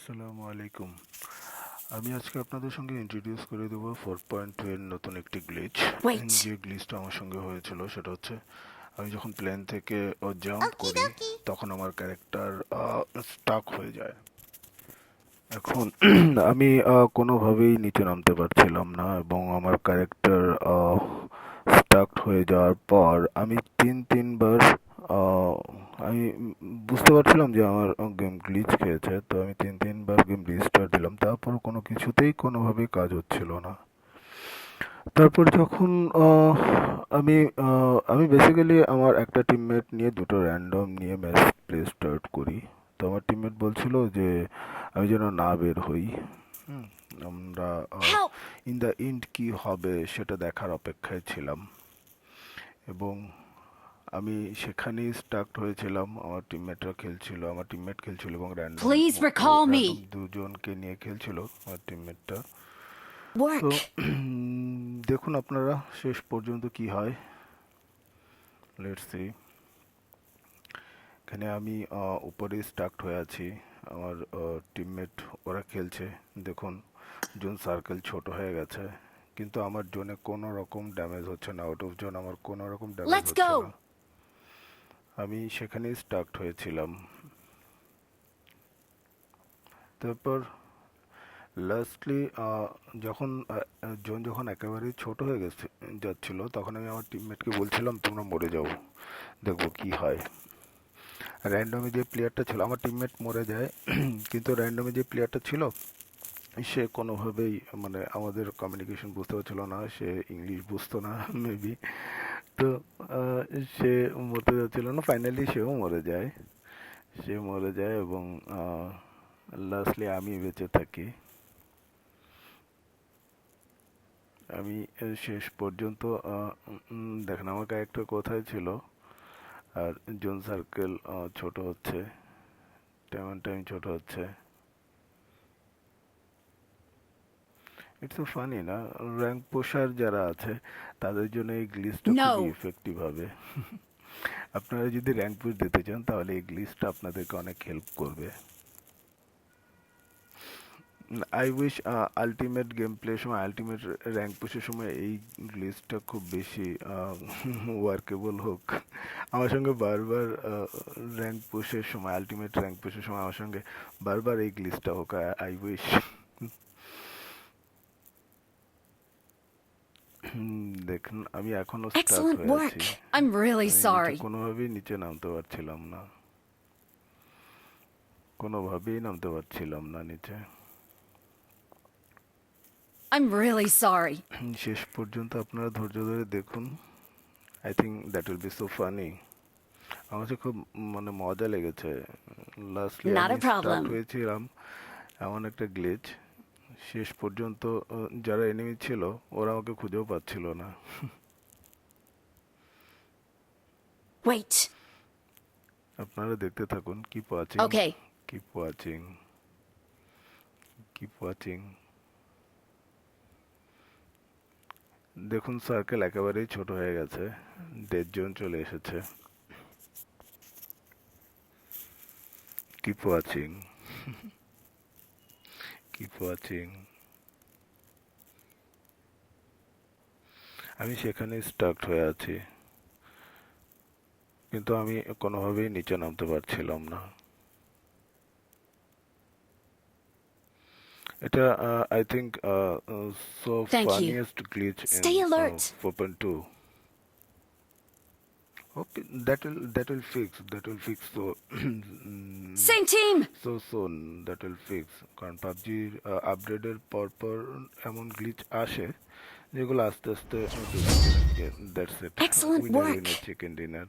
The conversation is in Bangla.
আসসালামু আলাইকুম। আমি আজকে আপনাদের সঙ্গে ইন্ট্রোডিউস করে দেবো 4.2 এর নতুন একটি গ্লিচ। Wait. যে গ্লিচটা আমার সঙ্গে হয়েছিল সেটা হচ্ছে আমি যখন প্লেন থেকে জাম্প Okie করি dokie. তখন আমার ক্যারেক্টার স্টাক হয়ে যায়। এখন আমি কোনোভাবেই নিচে নামতে পারছিলাম না এবং আমার ক্যারেক্টার স্টাক হয়ে যাওয়ার পর আমি তিনবার আহ, আমি বুঝতে পারছিলাম যে আমার গেম গ্লিচ খেয়েছে, তো আমি তিনবার গেম রিস্টার্ট দিলাম, তারপর কোনো কিছুতেই কোনোভাবেই কাজ হচ্ছিল না। তারপর যখন আমি আমি বেসিক্যালি আমার একটা টিমমেট নিয়ে দুটো র্যান্ডম নিয়ে ম্যাচ প্লে স্টার্ট করি। তো আমার টিমমেট বলছিল যে আমি যেন না বের হই। হুম, আমরা Help! ইন দ্য এন্ড কি হবে সেটা দেখার অপেক্ষায় ছিলাম এবং আমি সেখানেই স্টাক হয়েছিলাম। আমার টিমমেট খেলছিল এবং Please recall র্যান্ডম me. দুজনকে নিয়ে খেলছিল আমার টিমমেটটা। তো Work. দেখুন আপনারা শেষ পর্যন্ত কি হয়। Let's see. এখানে আমি উপরে স্টাক হয়ে আছি, আমার টিমমেট ওরা খেলছে। দেখুন জোন সার্কেল ছোট হয়ে গেছে, কিন্তু আমার জোনে কোনো রকম ড্যামেজ হচ্ছে না, আউট অফ জোন আমার কোনো রকম ড্যামেজ Let's হচ্ছে না। go. আমি সেখানেই স্টাক হয়েছিলাম। তারপর লাস্টলি যখন জোন যখন একেবারেই ছোট হয়ে যাচ্ছিল তখন আমি আমার টিমমেটকে বলছিলাম তোমরা মরে যাও, দেখবো কি হয়। র্যান্ডমে যে প্লেয়ারটা ছিল আমার টিমমেট মরে যায় কিন্তু র্যান্ডমে যে প্লেয়ারটা ছিল সে কোনোভাবেই মানে আমাদের কমিউনিকেশন বুঝতে পারছিল না, সে ইংলিশ বুঝতো না মেবি। তো আহ, সে মরতে যাচ্ছিল না, ফাইনালি সে মরে যায় এবং লাস্টলি আমি বেঁচে থাকি। আমি শেষ পর্যন্ত দেখেন আমার ক্যারেক্টার কোথায় ছিল আর জোন সার্কেল ছোট হচ্ছে, টাইম ছোট হচ্ছে। ইটস সো ফানি না? র্যাঙ্ক পোষার যারা আছে তাদের জন্য এই গ্লিচটা খুবই No. ইফেক্টিভ হবে। আপনারা যদি র্যাঙ্ক পুশ দিতে চান তাহলে এই গ্লিচটা আপনাদেরকে অনেক হেল্প করবে। আই উইশ আলটিমেট গেম প্লের সময়, আলটিমেট র্যাঙ্ক পুশের সময় এই গ্লিচটা খুব বেশি ওয়ার্কেবল হোক। আমার সঙ্গে বারবার র্যাঙ্ক পুশের সময়, আলটিমেট র্যাঙ্ক পুশের সময় আমার সঙ্গে বারবার এই গ্লিচটা হোক। I wish. দেখুন আমি এখনো স্টাক Excellent হয়ে আছি, work. I'm really আমি নিচে sorry. কোনোভাবেই নিচে নামতে পারছিলাম না, কোনোভাবেই নামতে পারছিলাম না নিচে। I'm really sorry. শেষ পর্যন্ত আপনারা ধৈর্য ধরে দেখুন। I think that will be so funny. আমার কাছে খুব মানে মজা লেগেছে। লাস্টলি Not আমি a স্টার্ট problem. হয়েছিলাম এমন একটা গ্লিচ, শেষ পর্যন্ত যারা এনিমি ছিল ওরা আমাকে খুঁজেও পাচ্ছিল না। Wait. আপনারা দেখতে থাকুন, keep watching, Okay. Keep watching, keep watching. দেখুন সার্কেল একেবারেই ছোট হয়ে গেছে, ডেড জোন চলে এসেছে। Keep watching, keep watching. আমি সেখানে স্টাক হয়ে আছি, কিন্তু আমি কোনোভাবেই নিচে নামতে পারছিলাম না। এটা I think so Thank you. Funniest glitch in Stay alert. 4.2। Okay, that will fix so Same team. so soon that will fix, কারণ পাবজির আপডেটের পর এমন গ্লিচ আসে যেগুলো আস্তে আস্তে that's it, Excellent winner work. Winner chicken dinner.